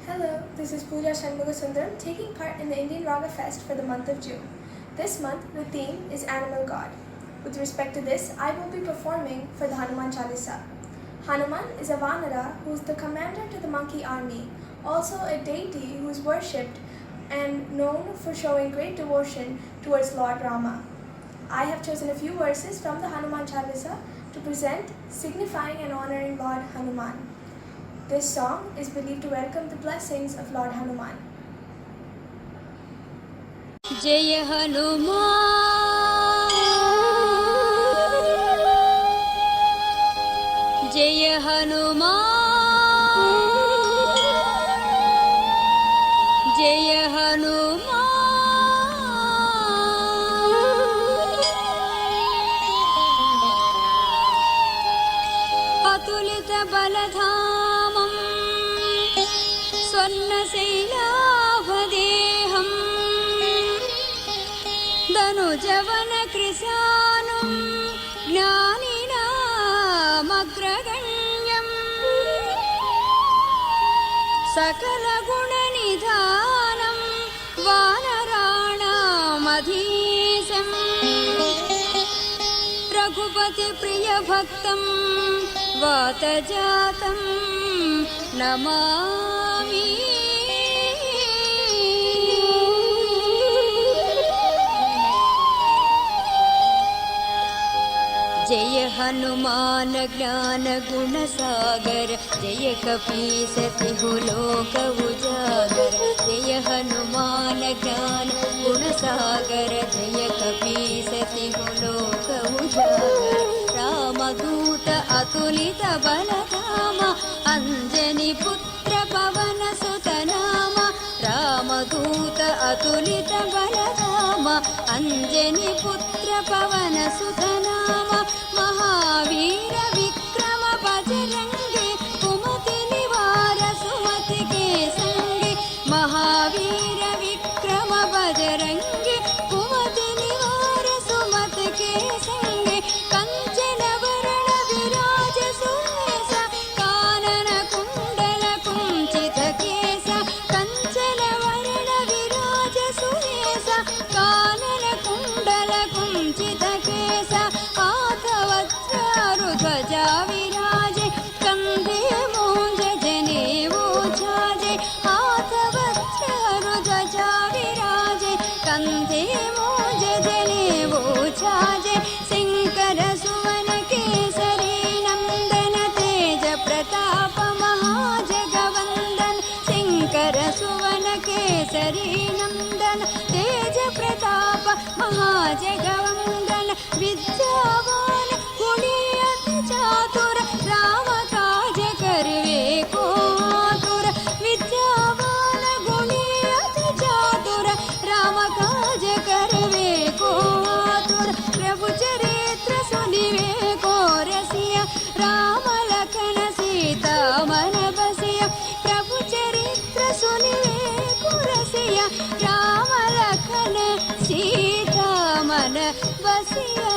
Hello, this is Pooja Shanmugasundaram taking part in the Indian Raga Fest for the month of June. This month, the theme is Animal God. With respect to this, I will be performing for the Hanuman Chalisa. Hanuman is a Vanara who is the commander to the monkey army, also a deity who is worshipped and known for showing great devotion towards Lord Rama. I have chosen a few verses from the Hanuman Chalisa to present, signifying and honoring Lord Hanuman. This song is believed to welcome the blessings of Lord Hanuman. Jaya Hanuman, Jaya Hanuman, Jaya Hanuman. Atulita baladhamam स्वर्णशैलाभदेहम् धनुजवनकृशानुं ज्ञानिनामग्रगण्यम् सकलगुणनिधानं वानराणामधीशम् रघुपतिप्रियभक्तं वातजातं Namami. जय हनुमान ज्ञान गुण सागर जय कपीसति लोक उजागर. जय हनुमान ज्ञान गुण सागर जय कपीसति लोक उजागर. रामदूत अतुलित बलधाम अंजनी पुत्र पवन सुत नाम. रामदूत अतुलित बलधाम अंजनी पुत्र पवन सुत नाम. महावीर विक्रम बजरंगी कुमति निवार सुमति के संगी. महावीर विक्रम बजरंगी कुमति निवार सुमति के संगी. कंचन वरण विराज सुरेश कानन कुंडल कुंचित केश. कंचन वरण विराज सुरेश कानन कुंडल कुंचित केश. ध्वजा विराजे कंधे मूंज जनेऊ छाजे. हाथ वज्र ध्वजा विराजे कंधे मूंज जनेऊ छाजे. शंकर सुवन केसरी नंदन तेज प्रताप महाजगवंदन. शंकर सुवन केसरी नंदन तेज प्रताप महाजगवंदन. विद्यावान चातुर राम काज करवे को आतुर. विद्यावान गुणी अति चातुर राम काज करवे को आतुर. प्रभु चरित्र सुनिवे को रसिया राम लखन सीता मन बसिया. प्रभु चरित्र सुनिवे को रसिया राम लखन सीता मन बसिया.